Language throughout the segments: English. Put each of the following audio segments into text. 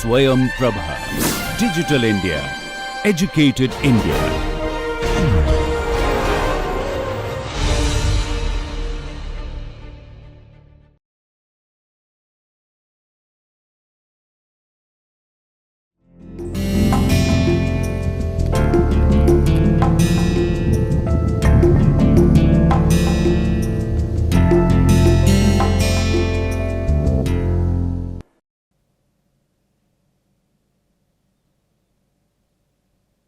Swayam Prabha. Digital India. Educated India.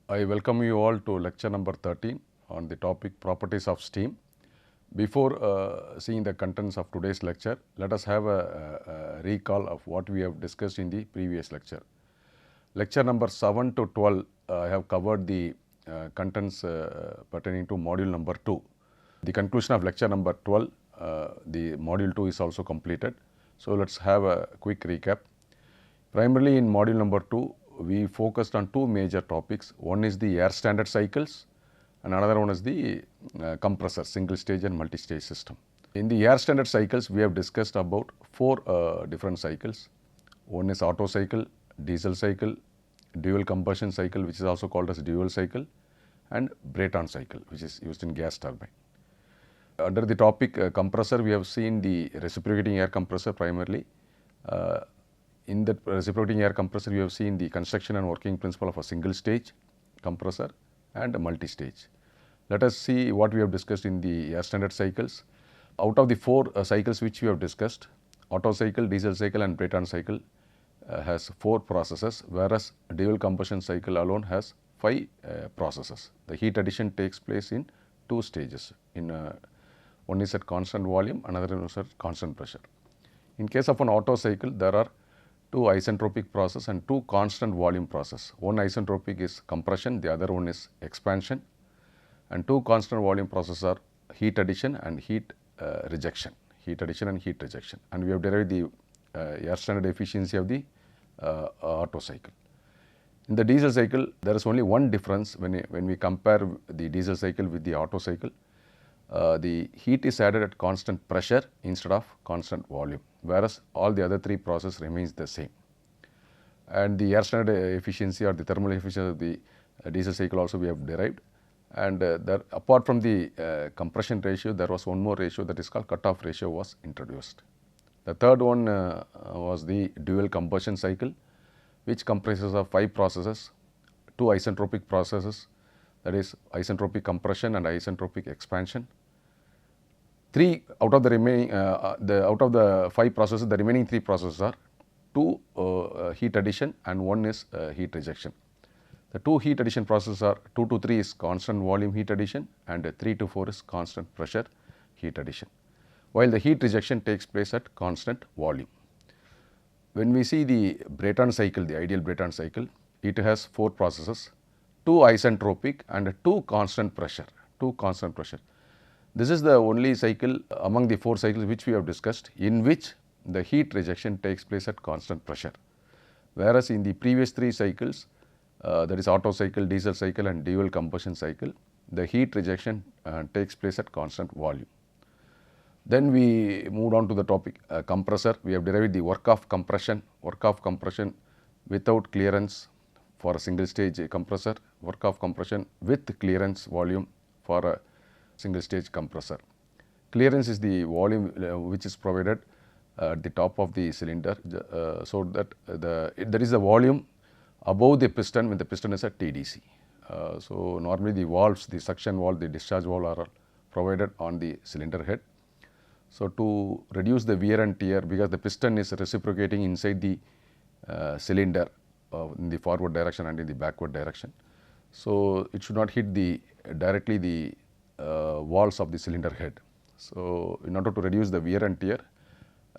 I welcome you all to lecture number 13 on the topic properties of steam. Before seeing the contents of today's lecture, let us have a recall of what we have discussed in the previous lecture. Lecture number 7 to 12, I have covered the contents pertaining to module number 2. The conclusion of lecture number 12, the module 2 is also completed. So let's have a quick recap. Primarily in module number 2, we focused on two major topics. One is the air standard cycles and another one is the compressor, single stage and multi-stage system. In the air standard cycles, we have discussed about four different cycles. One is Otto cycle, diesel cycle, dual combustion cycle, which is also called as dual cycle, and Brayton cycle, which is used in gas turbine. Under the topic compressor, we have seen the reciprocating air compressor primarily. In the reciprocating air compressor, we have seen the construction and working principle of a single stage compressor and a multi-stage. Let us see what we have discussed in the air standard cycles. Out of the four cycles which we have discussed, Otto cycle, diesel cycle and Brayton cycle has four processes, whereas dual combustion cycle alone has five processes. The heat addition takes place in two stages. One is at constant volume, another is at constant pressure. In case of an Otto cycle, there are two isentropic process and two constant volume process. One isentropic is compression, the other one is expansion, and two constant volume processes are heat addition and heat rejection. Heat addition and heat rejection. And we have derived the air standard efficiency of the Otto cycle. In the diesel cycle, there is only one difference when we compare the diesel cycle with the Otto cycle. The heat is added at constant pressure instead of constant volume, whereas all the other three processes remains the same. And the air standard efficiency or the thermal efficiency of the diesel cycle also we have derived. And apart from the compression ratio, there was one more ratio that is called cutoff ratio was introduced. The third one was the dual combustion cycle, which comprises of five processes, two isentropic processes, that is isentropic compression and isentropic expansion. Three out of the remaining, out of the five processes, the remaining three processes are two heat addition and one is heat rejection. The two heat addition processes are 2 to 3 is constant volume heat addition and 3 to 4 is constant pressure heat addition, while the heat rejection takes place at constant volume. When we see the Brayton cycle, the ideal Brayton cycle, it has four processes, two isentropic and two constant pressure. This is the only cycle among the four cycles which we have discussed in which the heat rejection takes place at constant pressure. Whereas in the previous three cycles, that is Otto cycle, diesel cycle and dual combustion cycle, the heat rejection takes place at constant volume. Then we moved on to the topic compressor. We have derived the work of compression without clearance for a single stage compressor, work of compression with clearance volume for a single stage compressor. Clearance is the volume which is provided at the top of the cylinder, so that there is a volume above the piston when the piston is at TDC. So normally the valves, the suction valve, the discharge valve are provided on the cylinder head. So to reduce the wear and tear, because the piston is reciprocating inside the cylinder in the forward direction and in the backward direction, so it should not hit directly the walls of the cylinder head. So in order to reduce the wear and tear,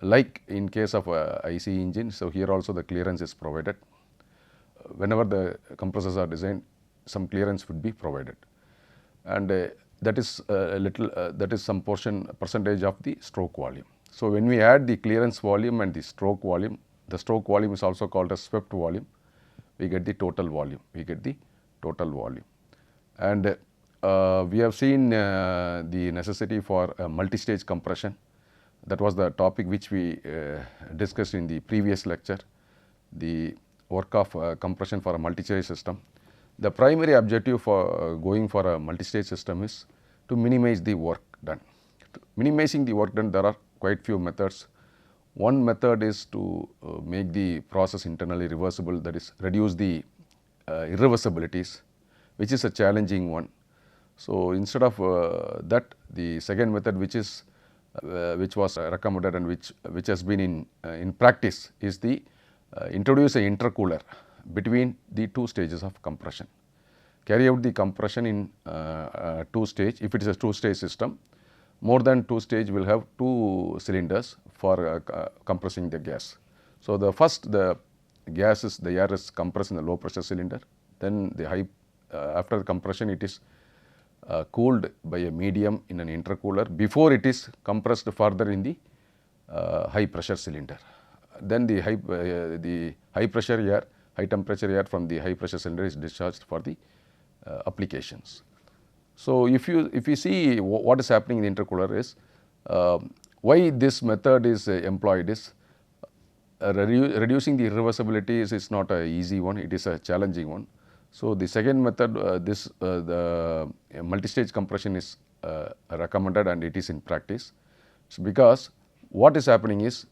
like in case of a IC engine, so here also the clearance is provided. Whenever the compressors are designed, some clearance would be provided, and that is some percentage of the stroke volume. So when we add the clearance volume and the stroke volume is also called as swept volume. We get the total volume. And we have seen the necessity for multi-stage compression. That was the topic which we discussed in the previous lecture. work of compression for a multi-stage system. The primary objective for going for a multi-stage system is to minimize the work done. Minimizing the work done, there are quite few methods. One method is to make the process internally reversible, that is reduce the irreversibilities, which is a challenging one. So instead of that, the second method which was recommended and which has been in practice is the introduce an intercooler between the two stages of compression. Carry out the compression in two stage. If it is a two-stage system, more than two stage will have two cylinders for compressing the gas. So the air is compressed in the low pressure cylinder. Then after the compression, it is cooled by a medium in an intercooler before it is compressed further in the high pressure cylinder. Then the high temperature air from the high pressure cylinder is discharged for the applications. So if you see what is happening in the intercooler is why this method is employed is reducing the irreversibilities is not an easy one, it is a challenging one. So the second method, the multi-stage compression is recommended and it is in practice. So because what is happening is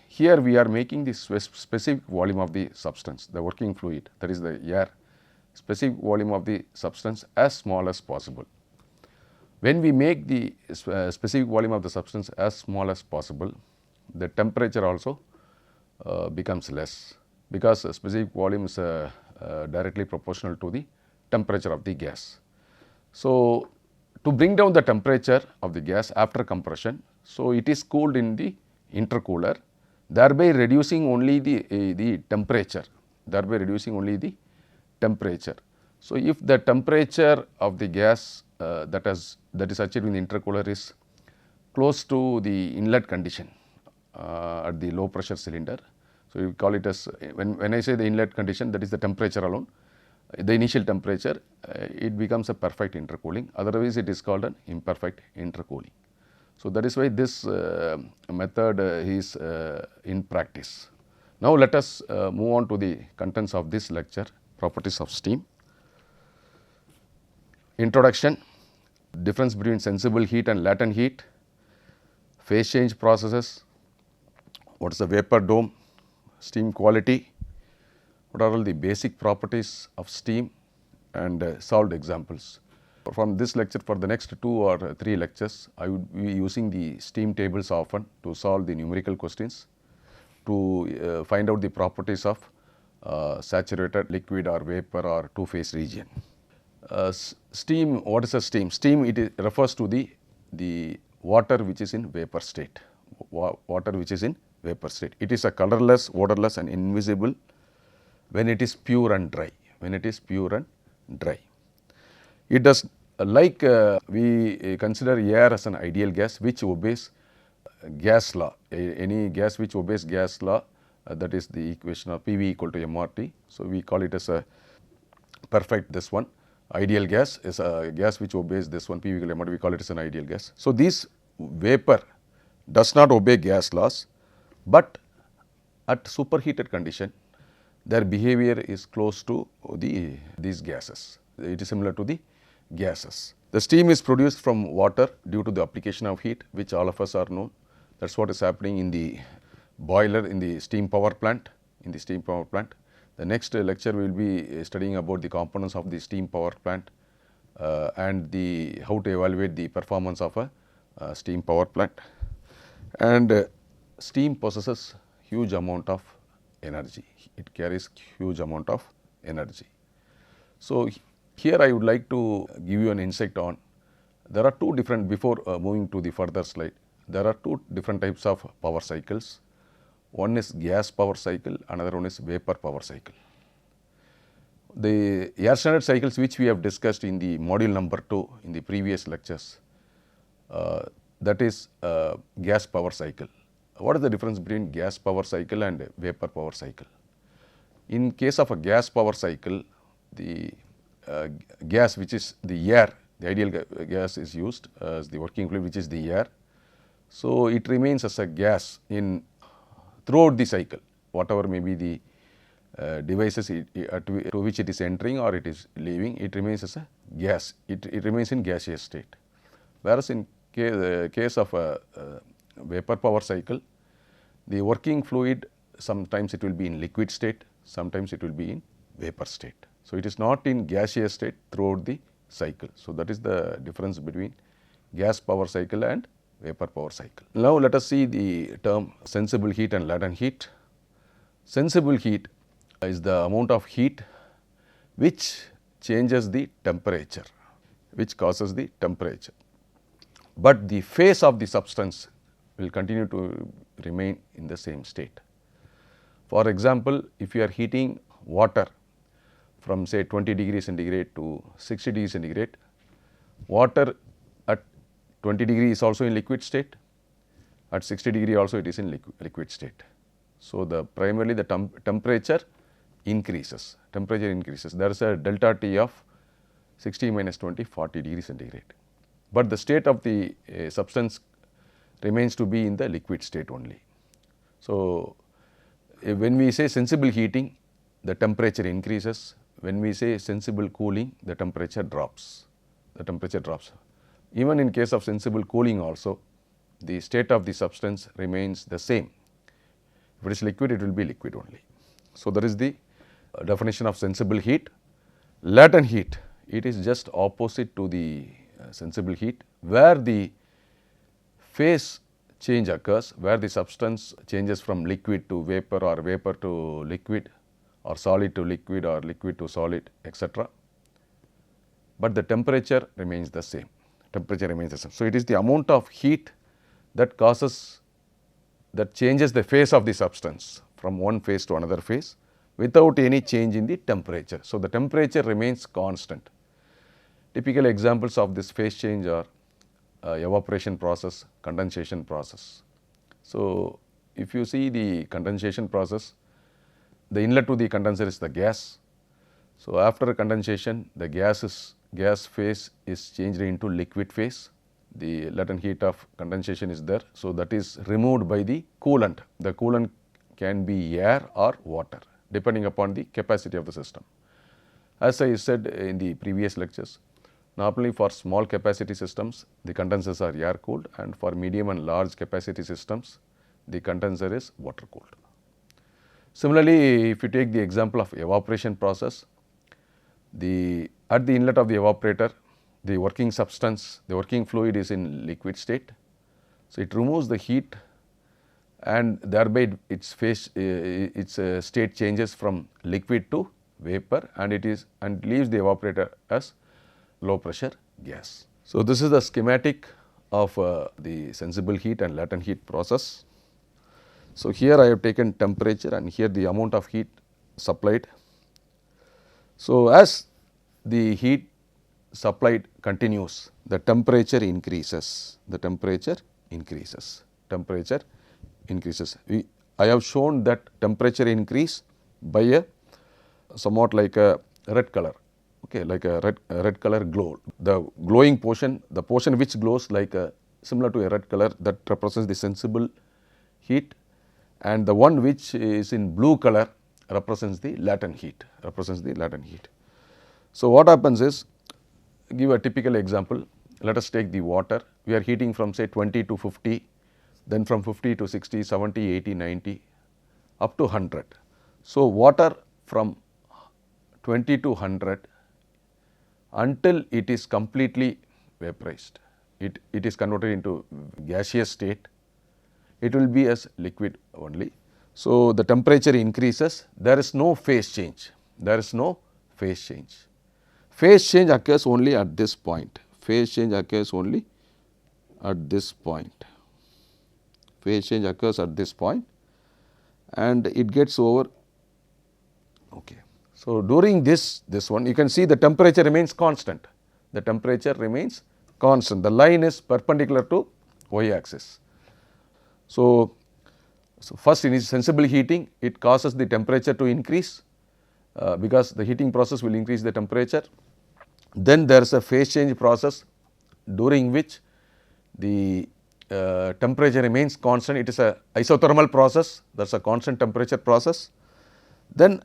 here we are making the specific volume of the substance, the working fluid, that is the air, specific volume of the substance as small as possible. When we make the specific volume of the substance as small as possible, the temperature also becomes less, because the specific volume is directly proportional to the temperature of the gas. So to bring down the temperature of the gas after compression, so it is cooled in the intercooler, thereby reducing only the temperature, So if the temperature of the gas that is achieved in the intercooler is close to the inlet condition at the low pressure cylinder, so you call it as, when I say the inlet condition, that is the temperature alone, the initial temperature, it becomes a perfect intercooling, otherwise it is called an imperfect intercooling. So that is why this method is in practice. Now let us move on to the contents of this lecture, properties of steam. Introduction, difference between sensible heat and latent heat, phase change processes, what is the vapor dome, steam quality, what are all the basic properties of steam, and solved examples. From this lecture, for the next 2 or 3 lectures, I would be using the steam tables often to solve the numerical questions, to find out the properties of saturated, liquid or vapor or two-phase region. Steam, what is a steam? Steam, it refers to the water which is in vapor state. It is a colorless, odorless and invisible when it is pure and dry. It does, like we consider air as an ideal gas which obeys gas law. Any gas which obeys gas law, that is the equation of PV equal to MRT. So we call it as a perfect, this one. Ideal gas is a gas which obeys this one, PV equal to MRT, we call it as an ideal gas. So this vapor does not obey gas laws, but at superheated condition, their behavior is close to these gases. It is similar to the gases. The steam is produced from water due to the application of heat, which all of us are known. That is what is happening in the boiler, in the steam power plant. The next lecture we will be studying about the components of the steam power plant and how to evaluate the performance of a steam power plant. And steam possesses huge amount of energy. It carries huge amount of energy. So here I would like to give you an insight on, there are two different, before moving to the further slide, there are two different types of power cycles. One is gas power cycle, another one is vapor power cycle. The air standard cycles which we have discussed in the module number 2 in the previous lectures, that is gas power cycle. What is the difference between gas power cycle and vapor power cycle? In case of a gas power cycle, the gas which is the air, the ideal gas is used as the working fluid, which is the air. So it remains as a gas throughout the cycle, whatever may be the devices to which it is entering or it is leaving, it remains as a gas. It remains in gaseous state. Whereas in case of a vapor power cycle, the working fluid, sometimes it will be in liquid state, sometimes it will be in vapor state. So, it is not in gaseous state throughout the cycle. So, that is the difference between gas power cycle and vapor power cycle. Now, let us see the term sensible heat and latent heat. Sensible heat is the amount of heat which changes the temperature, which causes the temperature, but the phase of the substance will continue to remain in the same state. For example, if you are heating water from say 20 degrees centigrade to 60 degrees centigrade, water at 20 degrees is also in liquid state, at 60 degree also it is in liquid state. So, primarily the temperature increases, there is a delta T of 60 minus 20, 40 degrees centigrade, but the state of the substance remains to be in the liquid state only. So, when we say sensible heating, the temperature increases. When we say sensible cooling, the temperature drops. Even in case of sensible cooling also, the state of the substance remains the same. If it is liquid, it will be liquid only. So, that is the definition of sensible heat. Latent heat, it is just opposite to the sensible heat, where the phase change occurs, where the substance changes from liquid to vapor or vapor to liquid or solid to liquid or liquid to solid, etc. But the temperature remains the same. So, it is the amount of heat that changes the phase of the substance from one phase to another phase without any change in the temperature. So, the temperature remains constant. Typical examples of this phase change are evaporation process, condensation process. So, if you see the condensation process, the inlet to the condenser is the gas. So, after condensation, the gas phase is changed into liquid phase. The latent heat of condensation is there. So, that is removed by the coolant. The coolant can be air or water depending upon the capacity of the system. As I said in the previous lectures, normally for small capacity systems, the condensers are air cooled, and for medium and large capacity systems, the condenser is water cooled. Similarly, if you take the example of evaporation process, at the inlet of the evaporator, the working substance, the working fluid is in liquid state. So, it removes the heat and thereby its state changes from liquid to vapor, and leaves the evaporator as low pressure gas. So, this is the schematic of the sensible heat and latent heat process. So, here I have taken temperature and here the amount of heat supplied. So, as the heat supplied continues, the temperature increases, I have shown that temperature increase by a somewhat like a red color, okay, like a red color glow. The glowing portion, the portion which glows like similar to a red color, that represents the sensible heat, and the one which is in blue color represents the latent heat. So, what happens is, give a typical example, let us take the water. We are heating from say 20 to 50, then from 50 to 60, 70, 80, 90 up to 100. So, water from 20 to 100 until it is completely vaporized, it is converted into gaseous state, it will be as liquid only. So, the temperature increases, there is no phase change, Phase change occurs only at this point, and it gets over, okay. So, during this one you can see the temperature remains constant, the line is perpendicular to y axis. So, first in sensible heating, it causes the temperature to increase because the heating process will increase the temperature. Then there is a phase change process during which the temperature remains constant, it is a isothermal process, that is a constant temperature process. Then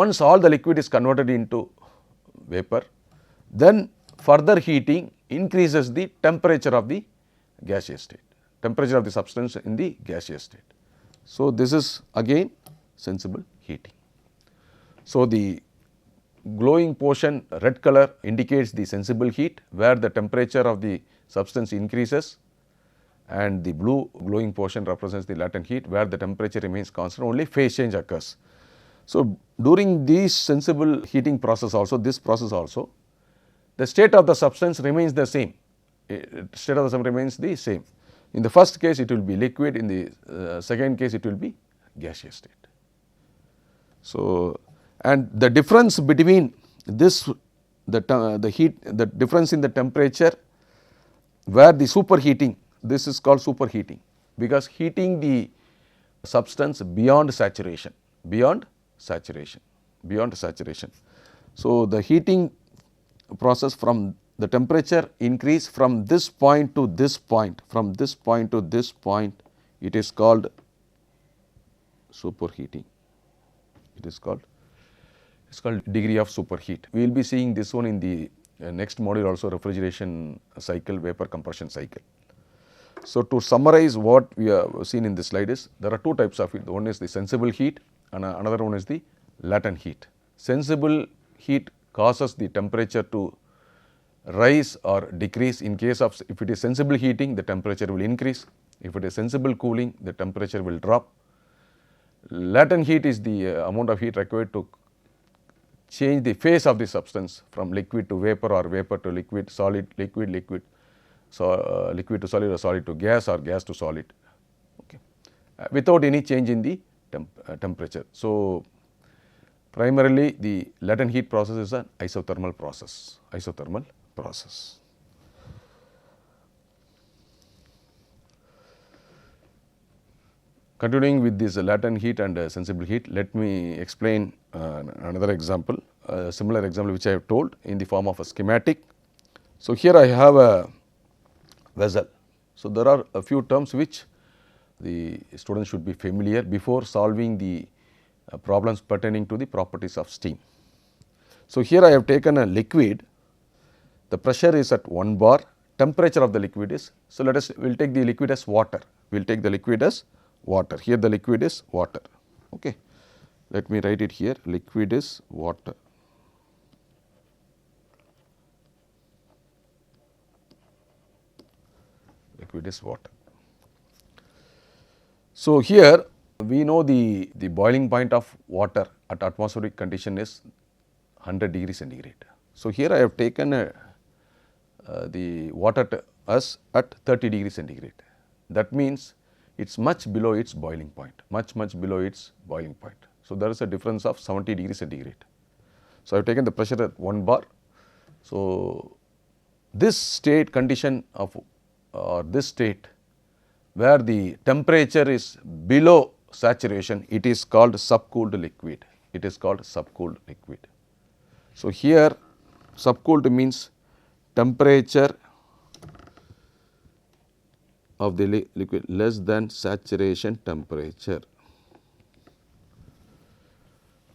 once all the liquid is converted into vapor, then further heating increases the temperature of the gaseous state, temperature of the substance in the gaseous state. So, this is again sensible heating. So, the glowing portion red color indicates the sensible heat where the temperature of the substance increases, and the blue glowing portion represents the latent heat where the temperature remains constant, only phase change occurs. So, during this sensible heating process also, this process also, the state of the substance remains the same, state of the substance remains the same. In the first case it will be liquid, in the second case it will be gaseous state. So, and the difference between this, the heat, the difference in the temperature where the superheating, this is called superheating because heating the substance beyond saturation, beyond saturation. So, the heating process from the temperature increase from this point to this point, from this point to this point, it is called superheating. It is called degree of superheat. We will be seeing this one in the next module also, refrigeration cycle, vapor compression cycle. So, to summarize what we have seen in this slide is, there are two types of heat. One is the sensible heat and another one is the latent heat. Sensible heat causes the temperature to rise or decrease. In case of, if it is sensible heating, the temperature will increase. If it is sensible cooling, the temperature will drop. Latent heat is the amount of heat required to change the phase of the substance from liquid to vapor or vapor to liquid, solid, liquid, so liquid to solid or solid to gas or gas to solid, okay, without any change in the temperature. So, primarily the latent heat process is an isothermal process, Continuing with this latent heat and sensible heat, let me explain another example, similar example which I have told in the form of a schematic. So, here I have a vessel. So, there are a few terms which the students should be familiar before solving the problems pertaining to the properties of steam. So, here I have taken a liquid, the pressure is at 1 bar, temperature of the liquid is, so let us, we will take the liquid as water, we will take the liquid as water, here the liquid is water, okay. Let me write it here, liquid is water. Liquid is water. So, here we know the boiling point of water at atmospheric condition is 100 degrees centigrade. So, here I have taken the water as at 30 degrees centigrade. That means it is much below its boiling point, much below its boiling point. So, there is a difference of 70 degrees centigrade. So, I have taken the pressure at 1 bar. So, this state condition of this state where the temperature is below saturation, it is called subcooled liquid, it is called subcooled liquid. So, here subcooled means temperature of the liquid less than saturation temperature.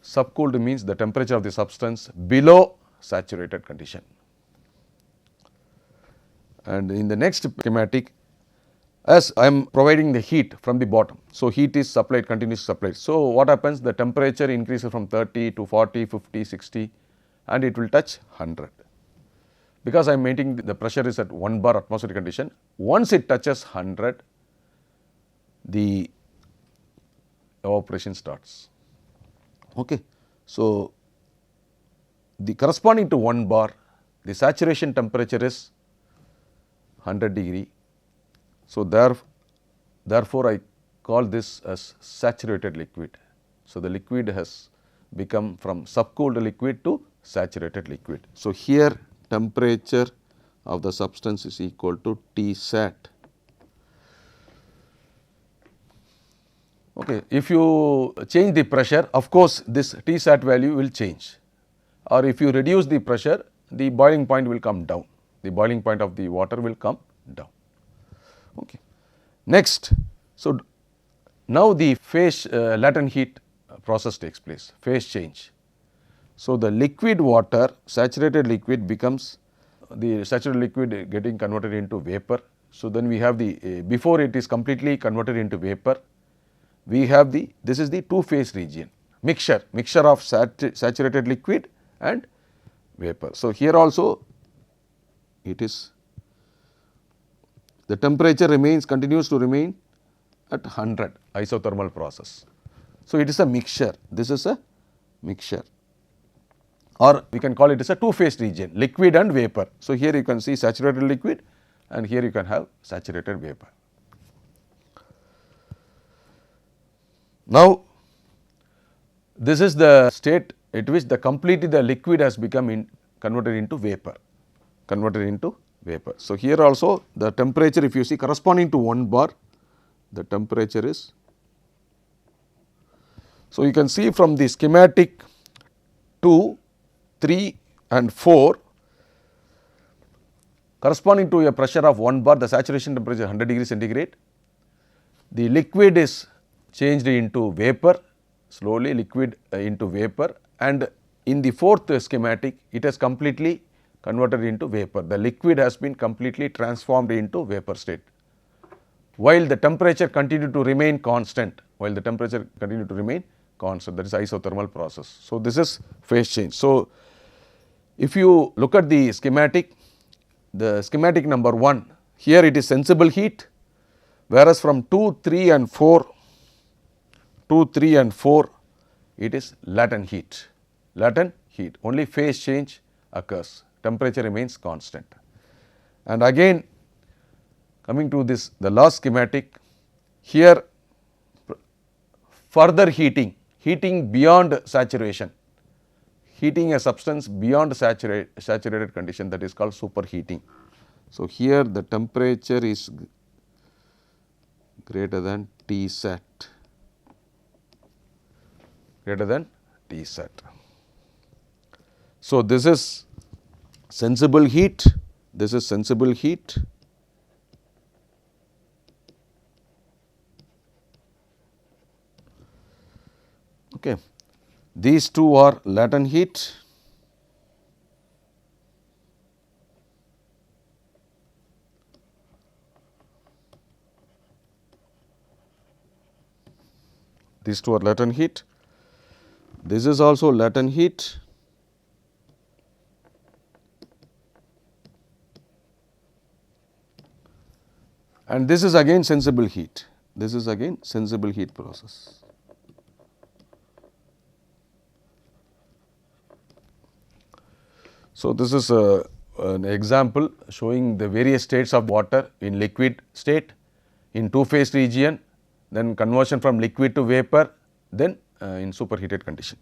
Subcooled means the temperature of the substance below saturated condition. And in the next schematic, as I am providing the heat from the bottom. So, heat is supplied, continuous supplied. So, what happens? The temperature increases from 30 to 40, 50, 60 and it will touch 100. Because I am maintaining the pressure is at 1 bar atmospheric condition, once it touches 100, the evaporation starts. Okay. So, the corresponding to 1 bar, the saturation temperature is 100 degree. So, therefore, I call this as saturated liquid. So, the liquid has become from subcooled liquid to saturated liquid. So, here temperature of the substance is equal to T sat. Okay. If you change the pressure, of course, this T sat value will change, or if you reduce the pressure, the boiling point will come down, the boiling point of the water will come down. Okay. Next, so now the phase latent heat process takes place, phase change. So, the liquid water, saturated liquid becomes the saturated liquid getting converted into vapor. So, then we have the before it is completely converted into vapor, we have the this is the two phase region mixture of saturated liquid and vapor. So, here also it is the temperature continues to remain at 100 isothermal process. So, it is a mixture, this is a mixture, or we can call it as a two phase region, liquid and vapor. So, here you can see saturated liquid and here you can have saturated vapor. Now, this is the state at which completely the liquid has become converted into vapor, So, here also the temperature, if you see corresponding to 1 bar, the temperature is. So, you can see from the schematic 2, 3 and 4, corresponding to a pressure of 1 bar, the saturation temperature is 100 degrees centigrade. The liquid is changed into vapor, slowly liquid into vapor, and in the fourth schematic it has completely converted into vapor. The liquid has been completely transformed into vapor state, while the temperature continued to remain constant, that is isothermal process. So, this is phase change. So, if you look at the schematic number 1, here it is sensible heat, whereas from 2, 3 and 4 it is latent heat, only phase change occurs, temperature remains constant. And again coming to this, the last schematic, here further heating beyond saturation, heating a substance beyond saturated condition, that is called superheating. So, here the temperature is greater than Tsat, So, this is sensible heat, Okay. These two are latent heat, this is also latent heat, and this is again sensible heat, process. So, this is an example showing the various states of water in liquid state, in two phase region, then conversion from liquid to vapor, then in superheated condition.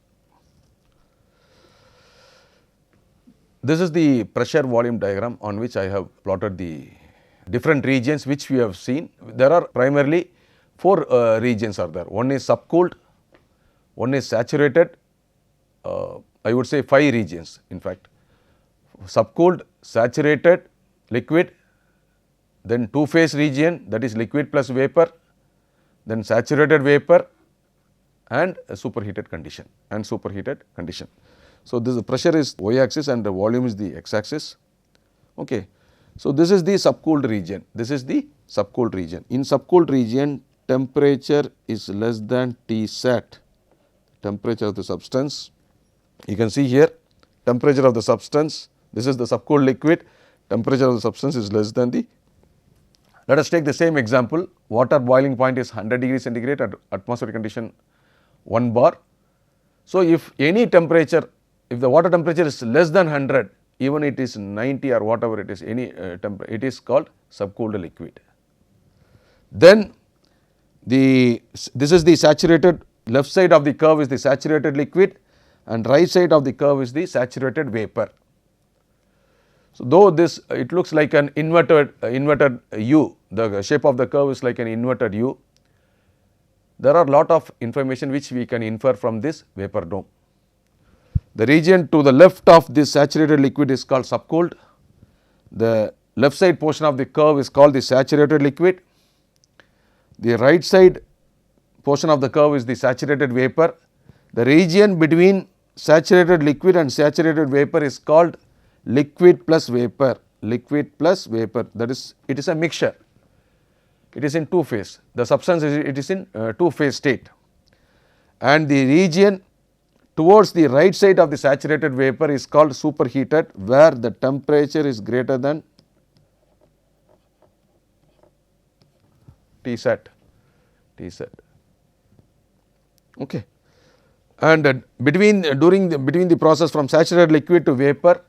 This is the pressure volume diagram on which I have plotted the different regions which we have seen. There are primarily 4 regions are there. One is subcooled, one is saturated, I would say 5 regions in fact. Subcooled, saturated, liquid, then two phase region, that is liquid plus vapor, then saturated vapor and a superheated condition, So, this pressure is y axis and the volume is the x axis. Okay. So, this is the subcooled region, In subcooled region, temperature is less than Tsat, temperature of the substance. You can see here temperature of the substance, this is the subcooled liquid, temperature of the substance is less than the. Let us take the same example, water boiling point is 100 degrees centigrade at atmospheric condition 1 bar. So, if any temperature, if the water temperature is less than 100, even it is 90 or whatever it is, it is called subcooled liquid. Then this is the saturated, left side of the curve is the saturated liquid and right side of the curve is the saturated vapor. So, though this it looks like an inverted U, the shape of the curve is like an inverted U, there are lot of information which we can infer from this vapor dome. The region to the left of this saturated liquid is called subcooled, the left side portion of the curve is called the saturated liquid, the right side portion of the curve is the saturated vapor. The region between saturated liquid and saturated vapor is called liquid plus vapor, liquid plus vapor, that is, it is a mixture, it is in two phase, the substance it is in two phase state, and the region towards the right side of the saturated vapor is called superheated, where the temperature is greater than Tsat. Okay. And between the process from saturated liquid to vapor,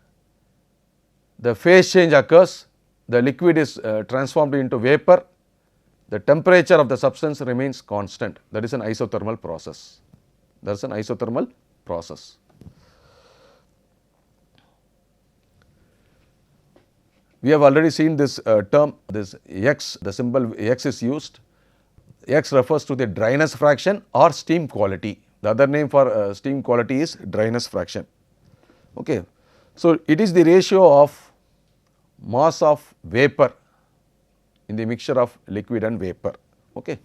the phase change occurs, the liquid is transformed into vapor, the temperature of the substance remains constant, that is an isothermal process. That is an isothermal process. We have already seen this term, this X, the symbol X is used. X refers to the dryness fraction or steam quality. The other name for steam quality is dryness fraction. Okay. So, it is the ratio of mass of vapor in the mixture of liquid and vapor. Okay.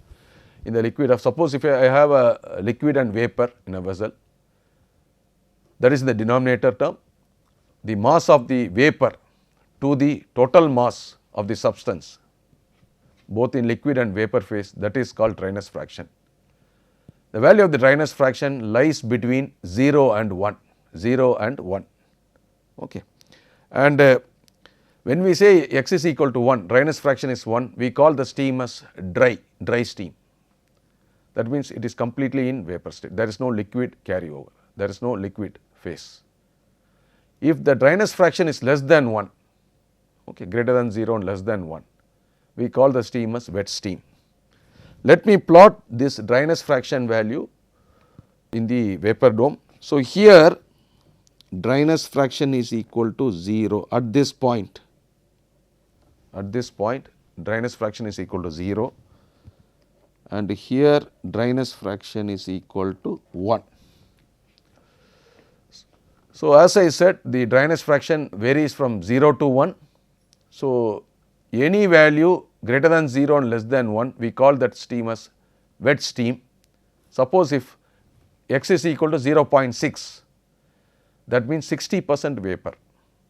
In the liquid of, suppose if I have a liquid and vapor in a vessel, that is in the denominator term, the mass of the vapor to the total mass of the substance, both in liquid and vapor phase, that is called dryness fraction. The value of the dryness fraction lies between 0 and 1, 0 and 1. Okay. And when we say X is equal to 1, dryness fraction is 1, we call the steam as dry steam. That means it is completely in vapor state, there is no liquid carryover, there is no liquid phase. If the dryness fraction is less than 1, okay, greater than 0 and less than 1, we call the steam as wet steam. Let me plot this dryness fraction value in the vapor dome. So, here dryness fraction is equal to 0 at this point, dryness fraction is equal to 0, and here dryness fraction is equal to 1. So, as I said, the dryness fraction varies from 0 to 1. So, any value greater than 0 and less than 1, we call that steam as wet steam. Suppose if X is equal to 0.6, that means 60% vapor,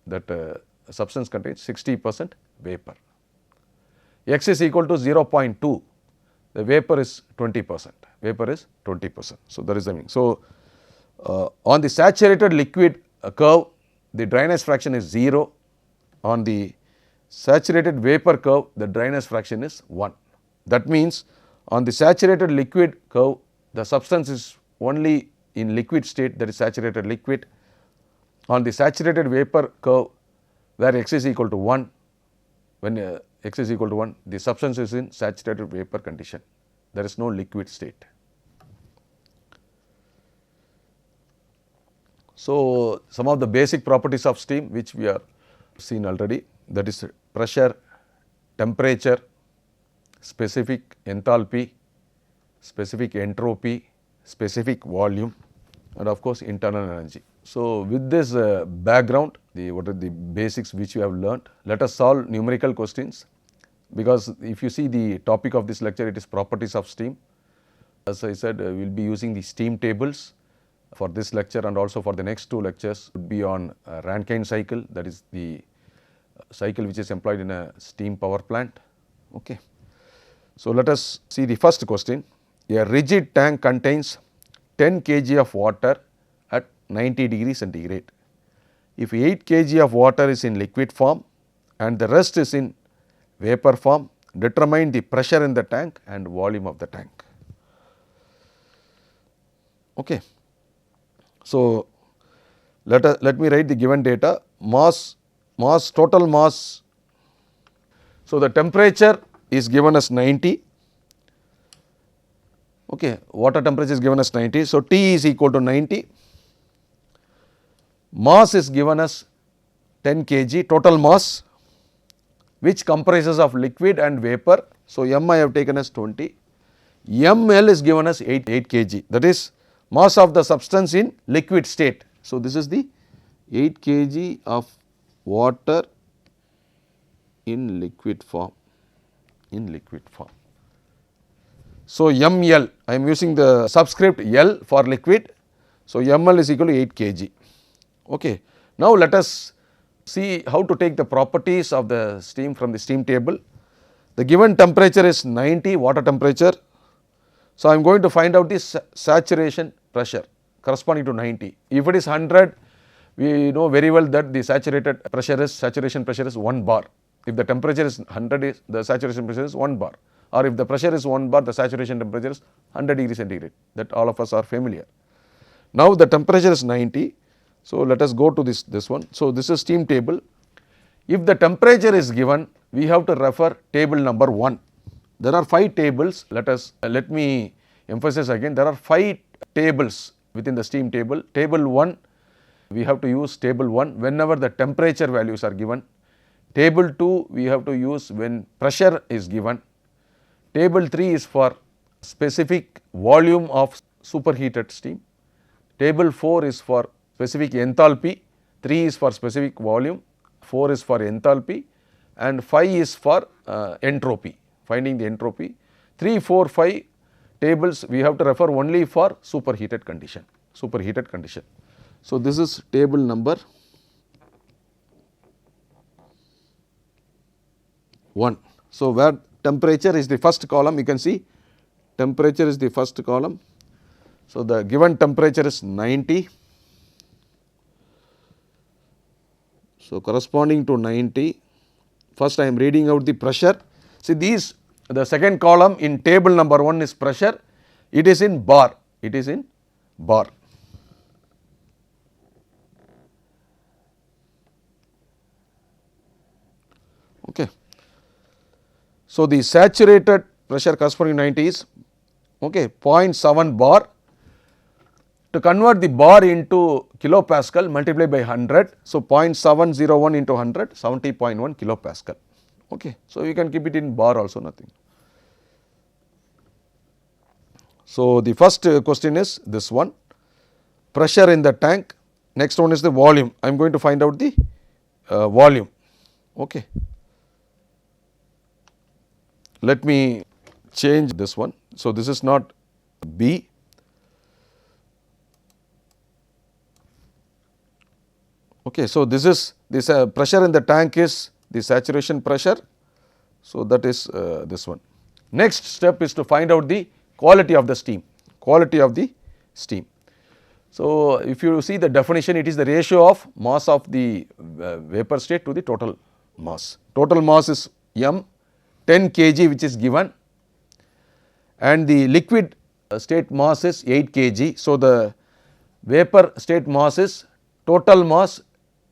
that substance contains 60% vapor. X is equal to 0.2, the vapor is 20%, So, that is the meaning. So, on the saturated liquid curve, the dryness fraction is 0, on the saturated vapor curve, the dryness fraction is 1. That means, on the saturated liquid curve, the substance is only in liquid state, that is saturated liquid. On the saturated vapor curve, where X is equal to 1, when X is equal to 1, the substance is in saturated vapor condition, there is no liquid state. So, some of the basic properties of steam which we have seen already, that is pressure, temperature, specific enthalpy, specific entropy, specific volume, and of course internal energy. So, with this background, what are the basics which you have learnt, let us solve numerical questions, because if you see the topic of this lecture, it is properties of steam. As I said, we will be using the steam tables for this lecture, and also for the next two lectures would be on Rankine cycle, that is the cycle which is employed in a steam power plant. Okay. So, let us see the first question. A rigid tank contains 10 kg of water at 90 degrees centigrade. If 8 kg of water is in liquid form and the rest is in vapor form, determine the pressure in the tank and volume of the tank. Okay. So, let me write the given data. Total mass. So, the temperature is given as 90. Okay, water temperature is given as 90. So, T is equal to 90. Mass is given as 10 kg, total mass, which comprises of liquid and vapor. So, M I have taken as 20. ML is given as 8 kg, that is mass of the substance in liquid state. So, this is the 8 kg of water in liquid form, So, ML, I am using the subscript L for liquid. So, ml is equal to 8 kg. Okay. Now, let us see how to take the properties of the steam from the steam table. The given temperature is 90 water temperature. So, I am going to find out the saturation pressure corresponding to 90. If it is 100, we know very well that the saturation pressure is 1 bar. If the temperature is 100, the saturation pressure is 1 bar, or if the pressure is 1 bar, the saturation temperature is 100 degree centigrade, that all of us are familiar. Now, the temperature is 90. So, let us go to this one. So, this is steam table. If the temperature is given, we have to refer table number 1. There are 5 tables. Let me emphasize again, there are 5 tables within the steam table. Table 1, we have to use table 1 whenever the temperature values are given. Table 2, we have to use when pressure is given. Table 3 is for specific volume of superheated steam. Table 4 is for specific enthalpy, 3 is for specific volume, 4 is for enthalpy, and 5 is for entropy, finding the entropy. 3, 4, 5 tables we have to refer only for superheated condition. So, this is table number 1. So, where temperature is the first column, you can see temperature is the first column. So, the given temperature is 90. So, corresponding to 90, first I am reading out the pressure. See, the second column in table number 1 is pressure, it is in bar, Okay. So, the saturated pressure corresponding to 90 is 0.7 bar. To convert the bar into kilopascal, multiply by 100. So, 0.701 into 100, 70.1 kilopascal. Okay. So, you can keep it in bar also, nothing. So, the first question is this one, pressure in the tank. Next one is the volume. I am going to find out the volume. Okay. Let me change this one. So, this is not B. Okay, so this pressure in the tank is the saturation pressure. So, that is this one. Next step is to find out the quality of the steam. So, if you see the definition, it is the ratio of mass of the vapor state to the total mass. Total mass is m, 10 kg which is given, and the liquid state mass is 8 kg. So, the vapor state mass is total mass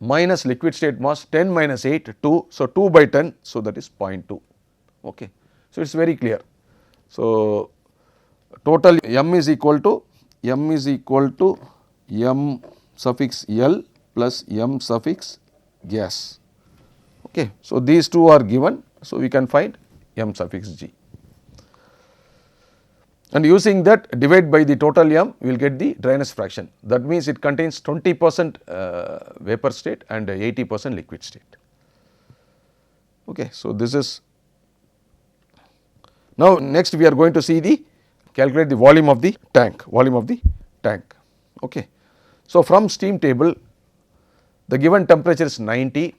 minus liquid state mass, 10 minus 8, 2. So, 2 by 10, so that is 0.2. Okay. So, it is very clear. So, total m is equal to m suffix L plus m suffix gas. Okay. So, these two are given. So, we can find m suffix G. And using that, divide by the total m, we will get the dryness fraction. That means it contains 20% vapor state and 80% liquid state. Okay. So, this is now next we are going to see calculate the volume of the tank. Okay. So, from steam table, the given temperature is 90.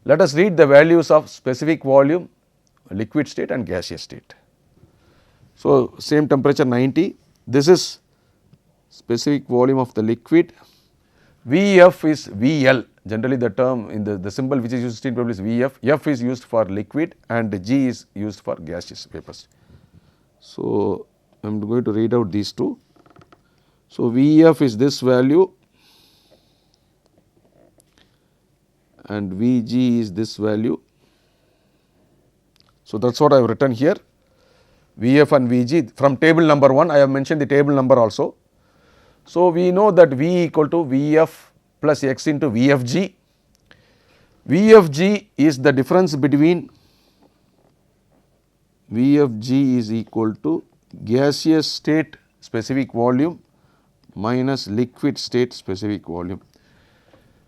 Let us read the values of specific volume, liquid state and gaseous state. So, same temperature 90, this is specific volume of the liquid, Vf is Vl, generally the term in the symbol which is used in steam table is Vf, F is used for liquid and G is used for gaseous vapors. So, I am going to read out these two. So, Vf is this value and Vg is this value. So, that is what I have written here. Vf and Vg from table number 1, I have mentioned the table number also. So, we know that V equal to Vf plus x into Vfg. Vfg is the difference between Vfg is equal to gaseous state specific volume minus liquid state specific volume.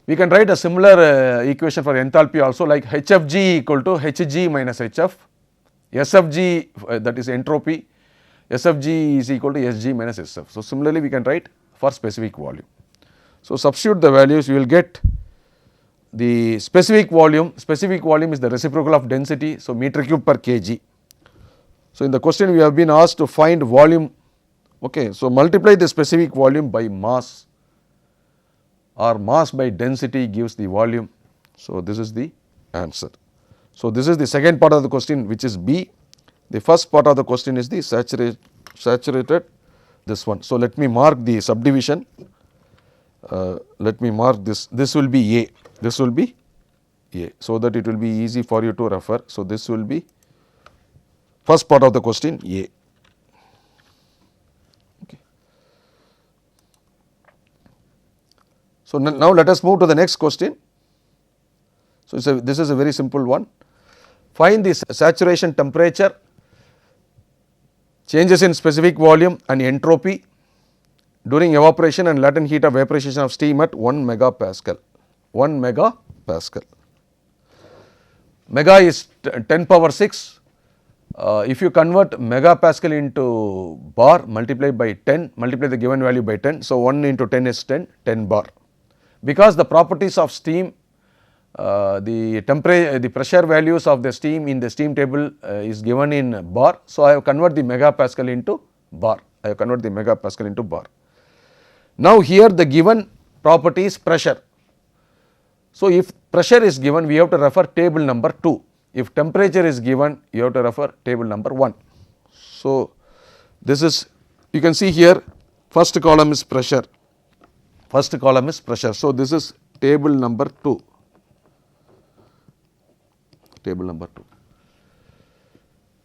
We can write a similar equation for enthalpy also, like Hfg equal to Hg minus Hf. SFG, that is entropy, SFG is equal to Sg minus Sf. So, similarly we can write for specific volume. So, substitute the values, you will get the specific volume is the reciprocal of density. So, meter cube per kg. So, in the question we have been asked to find volume. Okay. So, multiply the specific volume by mass, or mass by density gives the volume. So, this is the answer. So, this is the second part of the question, which is B. The first part of the question is the saturated this one. So, let me mark the subdivision. Let me mark this will be A, this will be A, so that it will be easy for you to refer. So, this will be first part of the question A. Okay. So, now let us move to the next question. So, this is a very simple one. Find the saturation temperature, changes in specific volume and entropy during evaporation and latent heat of vaporization of steam at 1 megapascal. 1 megapascal. Mega is 10 power 6. If you convert megapascal into bar, multiply by 10, multiply the given value by 10. So, 1 into 10 is 10 bar. Because the properties of steam, the pressure values of the steam in the steam table is given in bar. So, I have converted the megapascal into bar. Now, here the given property is pressure. So, if pressure is given, we have to refer table number 2. If temperature is given, you have to refer table number 1. So, this is, you can see here, first column is pressure. So, this is table number 2.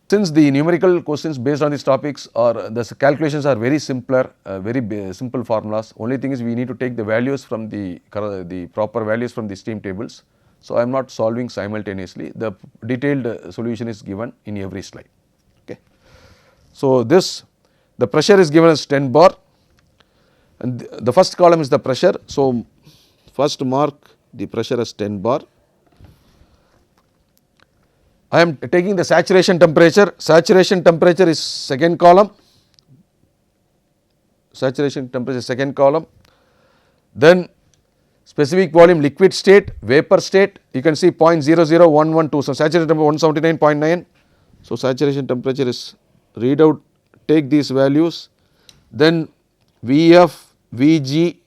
Since the numerical questions based on these topics or the calculations are very simpler, very simple formulas, only thing is we need to take the values from the proper values from the steam tables. So, I am not solving simultaneously, the detailed solution is given in every slide. Okay. So, the pressure is given as 10 bar, and the first column is the pressure. So, first mark the pressure as 10 bar. I am taking the saturation temperature is second column, then specific volume liquid state, vapor state, you can see 0.00112, so saturation temperature 179.9, so saturation temperature is, read out, take these values, then Vf, Vg,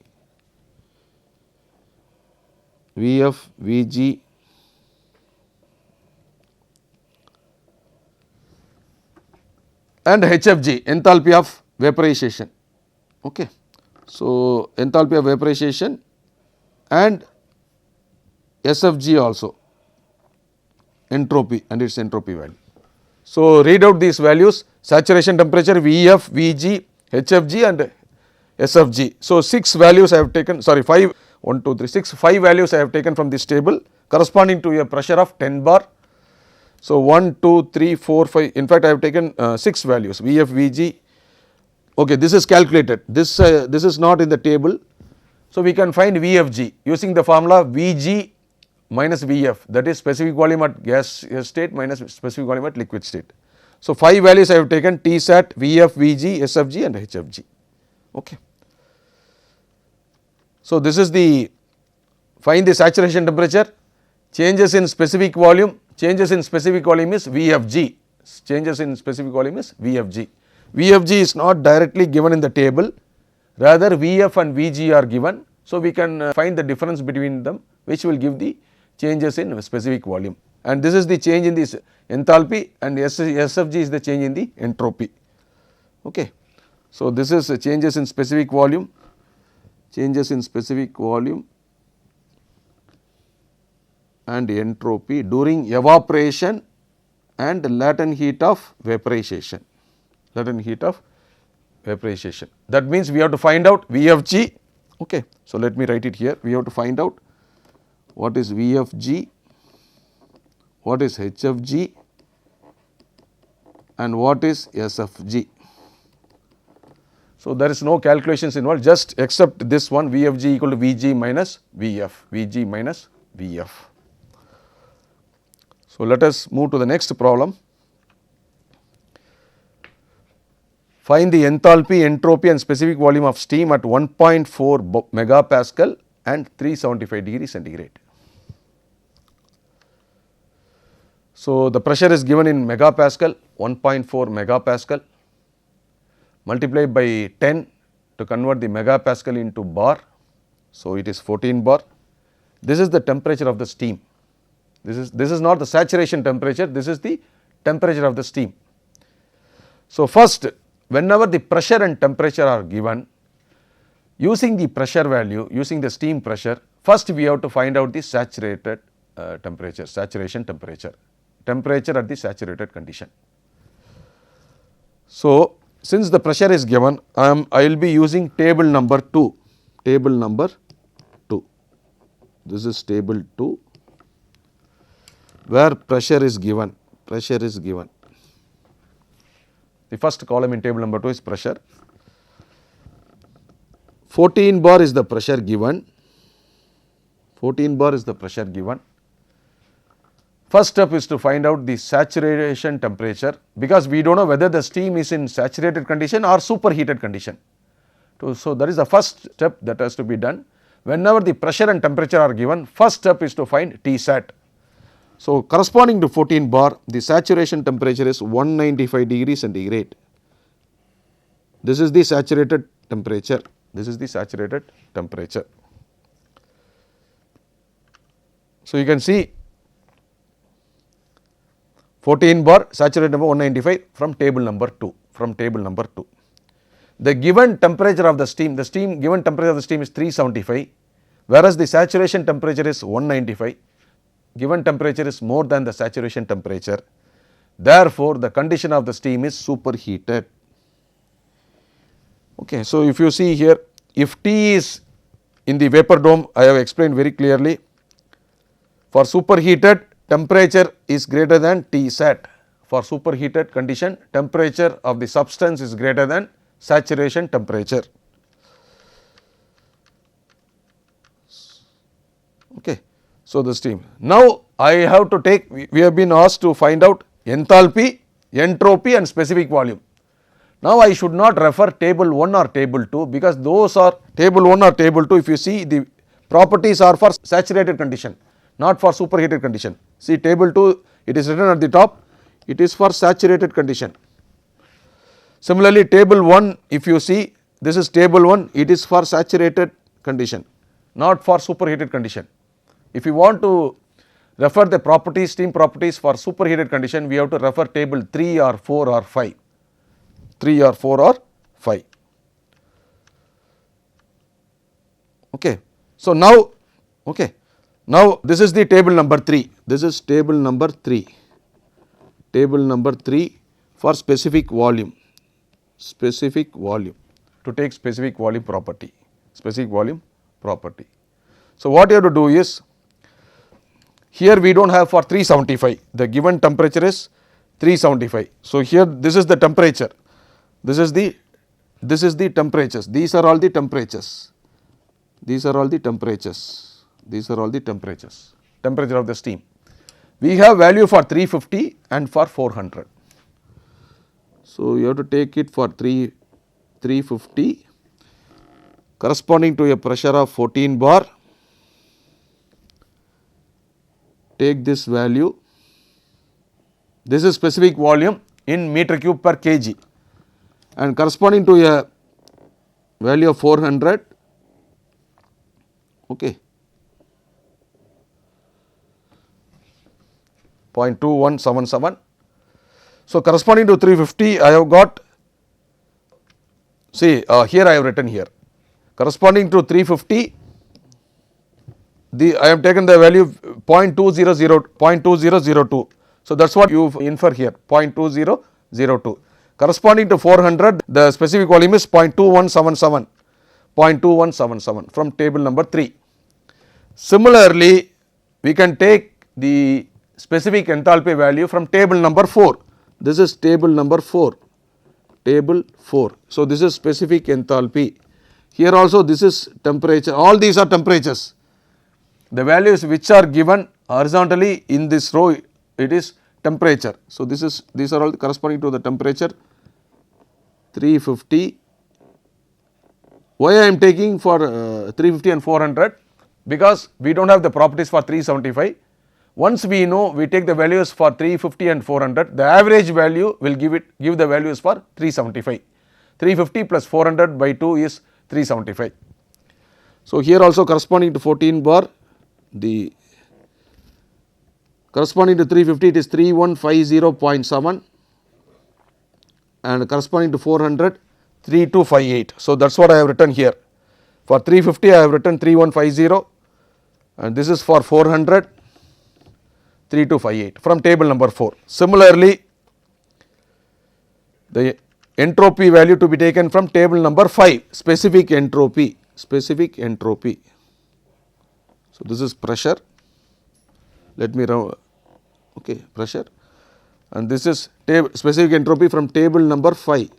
and HFG, enthalpy of vaporization. Okay. So, enthalpy of vaporization and SFG also, entropy and its entropy value. So, read out these values, saturation temperature, Vf, Vg, HFG and SFG. So, 6 values I have taken, sorry 5, 1, 2, 3, 6, 5 values I have taken from this table corresponding to a pressure of 10 bar. So, 1, 2, 3, 4, 5, in fact I have taken 6 values, Vf, Vg, okay, this is calculated, this is not in the table. So, we can find Vfg using the formula Vg minus Vf, that is specific volume at gas state minus specific volume at liquid state. So, 5 values I have taken, Tsat, Vf, Vg, SFG and HFG. Okay. So, this is the, find the saturation temperature, changes in specific volume is Vfg, Vfg is not directly given in the table, rather Vf and Vg are given. So, we can find the difference between them, which will give the changes in specific volume, and this is the change in this enthalpy, and SFG is the change in the entropy. Okay. So, this is changes in specific volume, and entropy during evaporation and latent heat of vaporization. That means we have to find out Vfg. Okay. So, let me write it here. We have to find out what is Vfg, what is HFG and what is SFG. So, there is no calculations involved, just accept this one, Vfg equal to Vg minus Vf. So, let us move to the next problem. Find the enthalpy, entropy and specific volume of steam at 1.4 megapascal and 375 degrees centigrade. So, the pressure is given in megapascal, 1.4 megapascal, multiplied by 10 to convert the megapascal into bar. So, it is 14 bar. This is the temperature of the steam. This is not the saturation temperature, this is the temperature of the steam. So, first, whenever the pressure and temperature are given, using the pressure value, using the steam pressure, first we have to find out the saturated temperature, saturation temperature at the saturated condition. So, since the pressure is given, I will be using table number 2, table number 2. This is table 2, where pressure is given, The first column in table number 2 is pressure. 14 bar is the pressure given. 14 bar is the pressure given. First step is to find out the saturation temperature, because we do not know whether the steam is in saturated condition or superheated condition. So, that is the first step that has to be done. Whenever the pressure and temperature are given, first step is to find Tsat. So, corresponding to 14 bar, the saturation temperature is 195 degrees centigrade. This is the saturated temperature. So, you can see 14 bar, saturated number 195 from table number 2, The given temperature of the steam, given temperature of the steam is 375, whereas the saturation temperature is 195. Given temperature is more than the saturation temperature. Therefore, the condition of the steam is superheated. Okay, so if you see here, if T is in the vapor dome, I have explained very clearly. For superheated, temperature is greater than Tsat. For superheated condition, temperature of the substance is greater than saturation temperature. Okay. So, the steam. Now, I have to take, we have been asked to find out enthalpy, entropy and specific volume. Now, I should not refer table 1 or table 2, because those are table 1 or table 2, if you see, the properties are for saturated condition, not for superheated condition. See, table 2, it is written at the top, it is for saturated condition. Similarly, table 1, if you see, this is table 1, it is for saturated condition, not for superheated condition. If you want to refer the properties, steam properties for superheated condition, we have to refer table 3 or 4 or 5. Okay. So, now this is the table number 3. This is table number 3. Table number 3 for specific volume. To take specific volume property. So, what you have to do is, here we do not have for 375, the given temperature is 375. So, here this is the temperature, this is the temperatures, these are all the temperatures, temperature of the steam. We have value for 350 and for 400. So, you have to take it for 350 corresponding to a pressure of 14 bar. Take this value, this is specific volume in meter cube per kg, and corresponding to a value of 400, okay, 0.2177. So, corresponding to 350, I have got, see, here I have written here, corresponding to 350, I have taken the value 0.2002. So, that is what you infer here, 0.2002. Corresponding to 400, the specific volume is 0.2177 from table number 3. Similarly, we can take the specific enthalpy value from table number 4. This is table number 4. So, this is specific enthalpy. Here also this is temperature, all these are temperatures. The values which are given horizontally in this row, it is temperature. So, these are all corresponding to the temperature 350. Why I am taking for 350 and 400? Because we do not have the properties for 375. Once we know, we take the values for 350 and 400, the average value will give the values for 375. 350 plus 400 by 2 is 375. So, here also corresponding to 14 bar, the corresponding to 350 it is 3150.7 and corresponding to 400 3258. So, that is what I have written here. For 350 I have written 3150 and this is for 400 3258 from table number 4. Similarly, the entropy value to be taken from table number 5, specific entropy. So, this is pressure, let me pressure, and this is specific entropy from table number 5,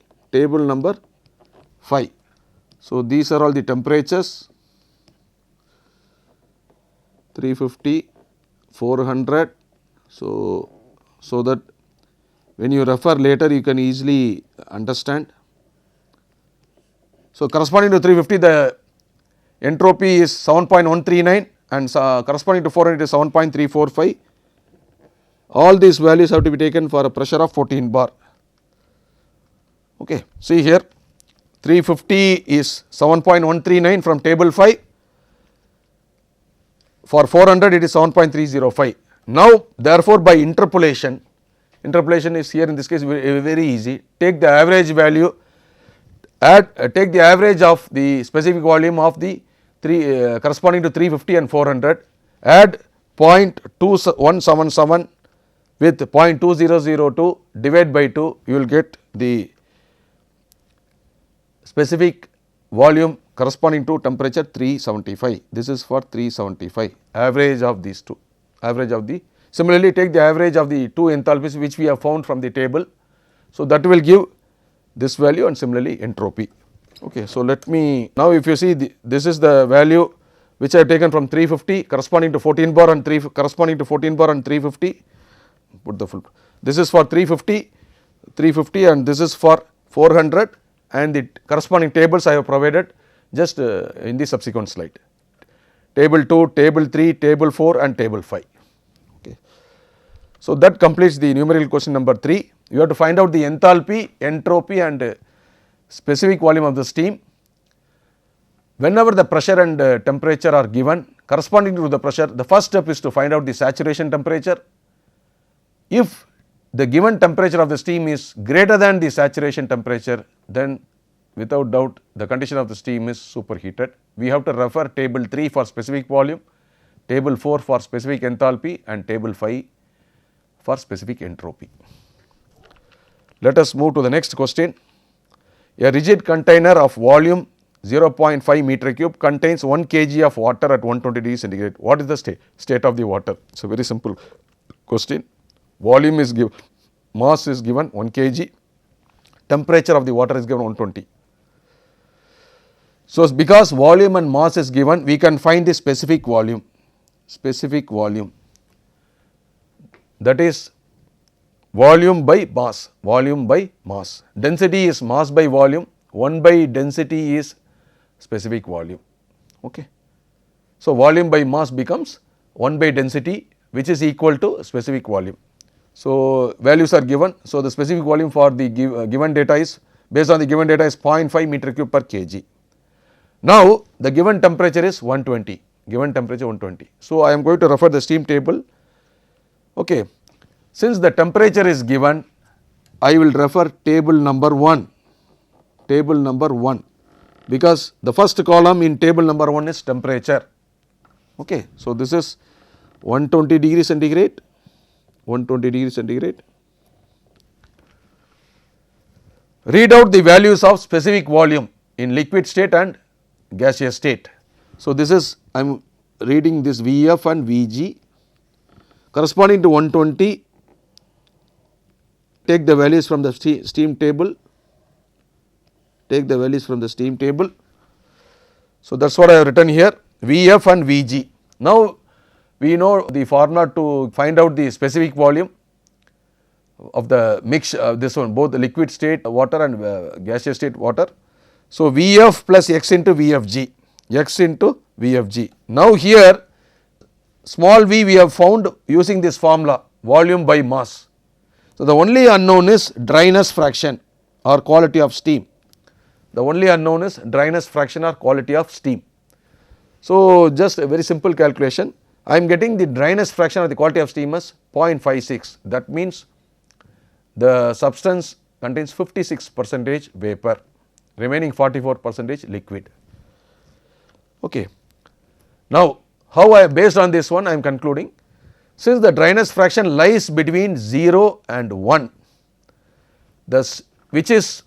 So, these are all the temperatures 350, 400. So, that when you refer later you can easily understand. So, corresponding to 350 the entropy is 7.139 and corresponding to 400 is 7.345. All these values have to be taken for a pressure of 14 bar. Okay. See here 350 is 7.139 from table 5, for 400 it is 7.305. Now, therefore, by interpolation is here in this case very easy, take the average value, take the average of the specific volume of the corresponding to 350 and 400, add 0.2177 with 0.2002, divide by 2, you will get the specific volume corresponding to temperature 375. This is for 375, average of these two, similarly take the average of the two enthalpies which we have found from the table. So, that will give this value and similarly entropy. Okay. So, let me now if you see this is the value which I have taken from 350 corresponding to 14 bar and 350, put the full, this is for 350 and this is for 400 and the corresponding tables I have provided just in the subsequent slide, table 2, table 3, table 4 and table 5. Okay. So, that completes the numerical question number 3. You have to find out the enthalpy, entropy and specific volume of the steam. Whenever the pressure and temperature are given corresponding to the pressure, the first step is to find out the saturation temperature. If the given temperature of the steam is greater than the saturation temperature, then without doubt the condition of the steam is superheated. We have to refer table 3 for specific volume, table 4 for specific enthalpy and table 5 for specific entropy. Let us move to the next question. A rigid container of volume 0.5 meter cube contains 1 kg of water at 120 degrees centigrade. What is the state of the water? It is a very simple question. Volume is given, mass is given 1 kg, temperature of the water is given 120. So, because volume and mass is given, we can find the specific volume, that is volume by mass, density is mass by volume, 1 by density is specific volume. Okay. So, volume by mass becomes 1 by density which is equal to specific volume. So, values are given. So, the specific volume for the given data is based on the given data is 0.5 meter cube per kg. Now, the given temperature is 120, So, I am going to refer the steam table. Okay. Since the temperature is given, I will refer table number 1, because the first column in table number 1 is temperature. Okay. So, this is 120 degrees centigrade, Read out the values of specific volume in liquid state and gaseous state. So, this is I am reading this Vf and Vg corresponding to 120, take the values from the steam table, So, that is what I have written here, Vf and Vg. Now, we know the formula to find out the specific volume. of the mix, this one, both the liquid state water and gaseous state water. So, Vf plus x into Vfg, x into Vfg. Now, here small v we have found using this formula, volume by mass. So, the only unknown is dryness fraction or quality of steam. The only unknown is dryness fraction or quality of steam. So, just a very simple calculation, I am getting the dryness fraction or the quality of steam as 0.56. That means the substance contains 56% vapor, remaining 44% liquid. Okay. Now, how I, based on this one I am concluding, since the dryness fraction lies between 0 and 1, thus which is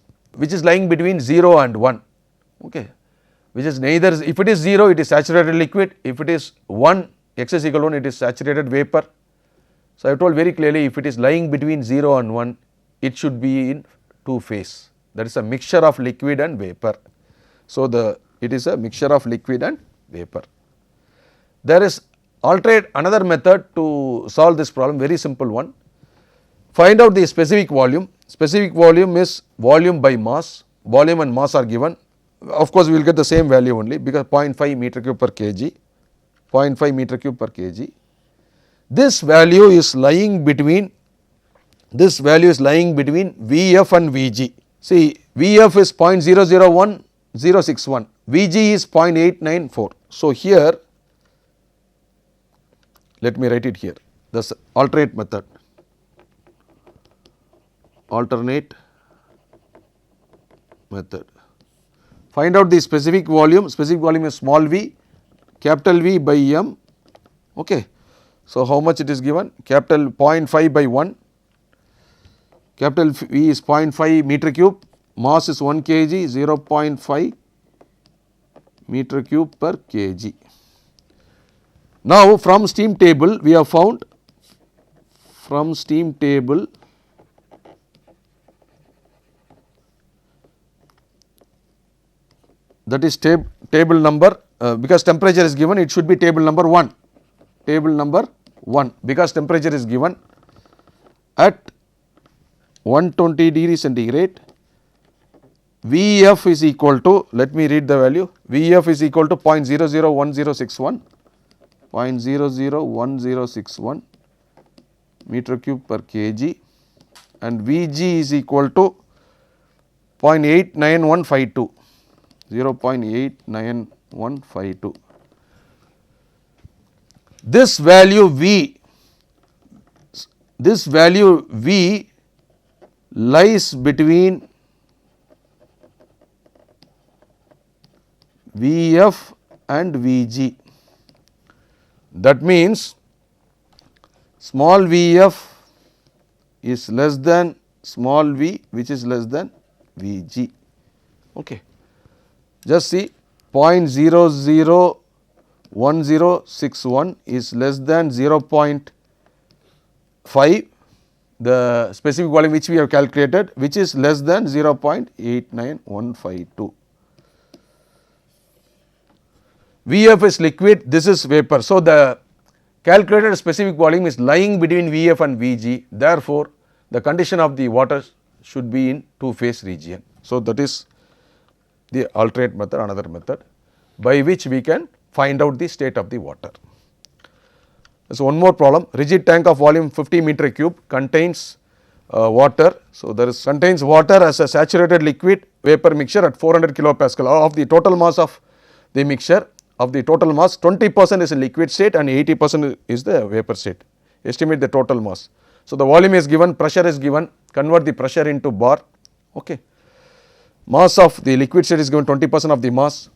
lying between 0 and 1, okay, which is neither, if it is 0 it is saturated liquid, if it is 1, x is equal to 1, it is saturated vapor. So, I have told very clearly, if it is lying between 0 and 1, it should be in two phase, that is a mixture of liquid and vapor. So, it is a mixture of liquid and vapor. There is another method to solve this problem, very simple one. Find out the specific volume. Specific volume is volume by mass, volume and mass are given. Of course, we will get the same value only because 0.5 meter cube per kg, 0.5 meter cube per kg. This value is lying between Vf and Vg. See, Vf is 0.001061, Vg is 0.894. So, here let me write it here, this alternate method, Find out the specific volume is small v, capital V by m, okay. So, how much it is given? Capital 0.5 by 1, capital V is 0.5 meter cube, mass is 1 kg, 0.5 meter cube per kg. Now, from steam table we have found, that is table number, because temperature is given, it should be table number 1, because temperature is given at 120 degrees centigrade. Vf is equal to, let me read the value, Vf is equal to 0.001061 meter cube per kg, and Vg is equal to 0.89152, 0.89152. This value V lies between Vf and Vg. That means small Vf is less than small v, which is less than Vg. Okay. Just see, 0.001061 is less than 0.5, the specific volume which we have calculated, which is less than 0.89152. Vf is liquid, this is vapor. So, the calculated specific volume is lying between Vf and Vg, therefore, the condition of the water should be in two phase region. So, that is the alternate method, another method by which we can find out the state of the water. So, one more problem, rigid tank of volume 50 meter cube contains water. So, contains water as a saturated liquid vapor mixture at 400 kilopascal. Of the total mass of the mixture, of the total mass, 20% is in liquid state and 80% is the vapor state. Estimate the total mass. So, the volume is given, pressure is given, convert the pressure into bar. Okay. Mass of the liquid state is given 20% of the mass.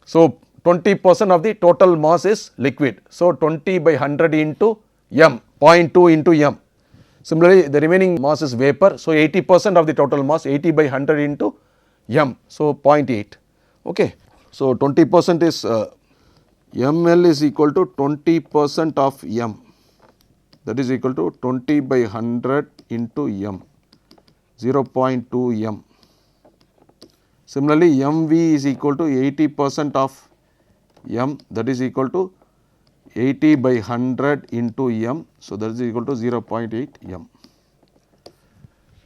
So, 20% of the total mass is liquid. So, 20 by 100 into m, 0.2 into m. Similarly, the remaining mass is vapor. So, 80% of the total mass, 80 by 100 into m. So, 0.8. Okay. So, 20% is ml is equal to 20% of m, that is equal to 20 by 100 into m, 0.2 m. Similarly, mv is equal to 80% of m, that is equal to 80 by 100 into m. So, that is equal to 0.8 m.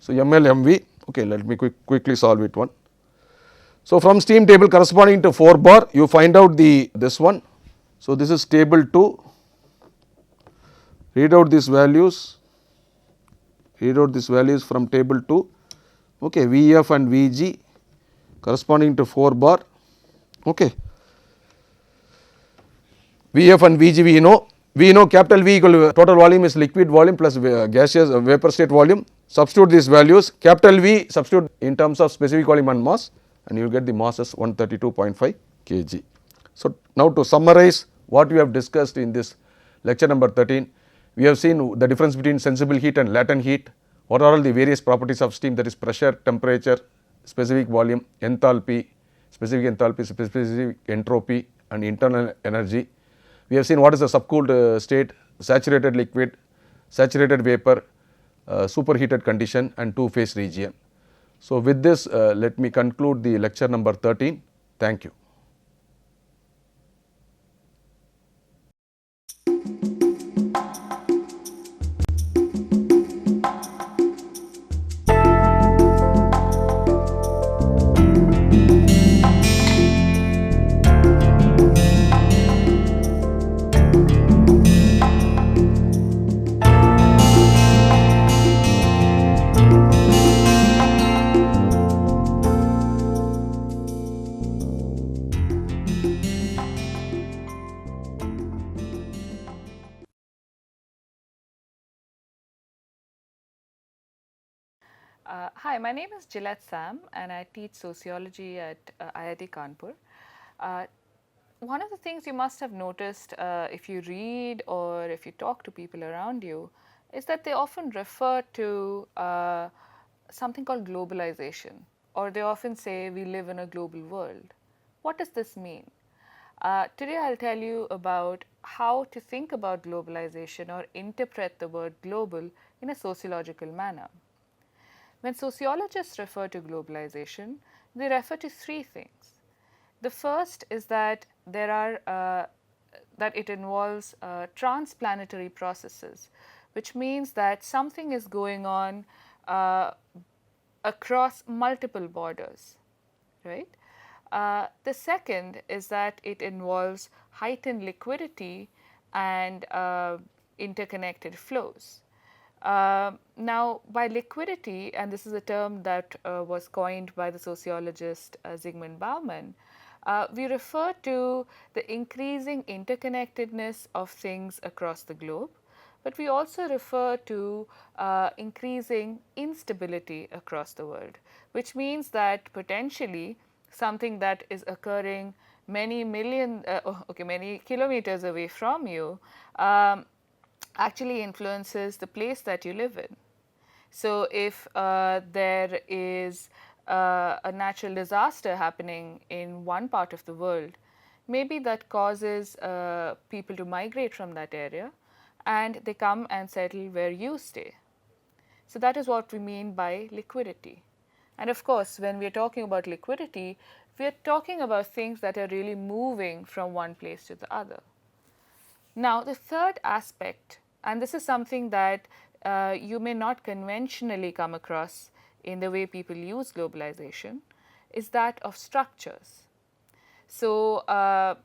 So, MLMV, okay, let me quickly solve it one. So, from steam table corresponding to 4 bar, you find out this one. So, this is table 2, read out these values, from table 2, okay, Vf and Vg corresponding to 4 bar, okay. Vf and Vg we know capital V equal to total volume is liquid volume plus gaseous vapor state volume. Substitute these values, capital V substitute in terms of specific volume and mass, and you will get the mass as 132.5 kg. So, now to summarize what we have discussed in this lecture number 13, we have seen the difference between sensible heat and latent heat, what are all the various properties of steam, that is pressure, temperature, specific volume, enthalpy, specific entropy and internal energy. We have seen what is the subcooled state, saturated liquid, saturated vapor, superheated condition and two phase region. So, with this let me conclude the lecture number 13. Thank you. Hi, my name is Lec13 and I teach sociology at IIT Kanpur. One of the things you must have noticed if you read or if you talk to people around you is that they often refer to something called globalization, or they often say we live in a global world. What does this mean? Today I'll tell you about how to think about globalization or interpret the word global in a sociological manner. When sociologists refer to globalization, they refer to three things. The first is that that it involves transplanetary processes, which means that something is going on across multiple borders, right? The second is that it involves heightened liquidity and interconnected flows. Now, by liquidity, and this is a term that was coined by the sociologist Zygmunt Bauman, we refer to the increasing interconnectedness of things across the globe, but we also refer to increasing instability across the world, which means that potentially something that is occurring many kilometers away from you actually influences the place that you live in. So, if there is a natural disaster happening in one part of the world, maybe that causes people to migrate from that area and they come and settle where you stay. So, that is what we mean by liquidity. And of course, when we are talking about liquidity, we are talking about things that are really moving from one place to the other. Now, the third aspect, and this is something that you may not conventionally come across in the way people use globalization, is that of structures. So,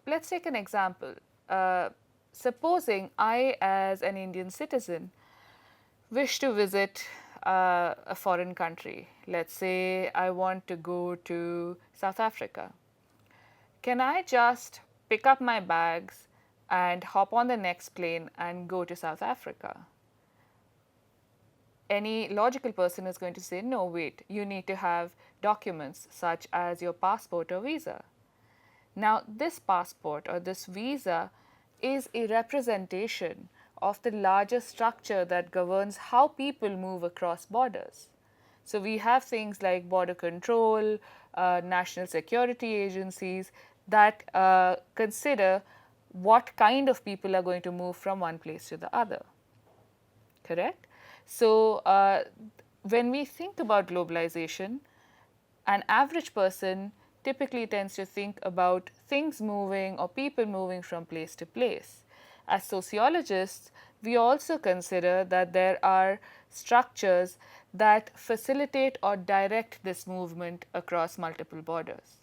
let's take an example. Supposing I, as an Indian citizen, wish to visit a foreign country. Let's say I want to go to South Africa. Can I just pick up my bags and hop on the next plane and go to South Africa? Any logical person is going to say, no, wait, you need to have documents such as your passport or visa. Now, this passport or this visa is a representation of the larger structure that governs how people move across borders. So, we have things like border control, national security agencies that consider what kind of people are going to move from one place to the other, correct? So, when we think about globalization, an average person typically tends to think about things moving or people moving from place to place. As sociologists, we also consider that there are structures that facilitate or direct this movement across multiple borders.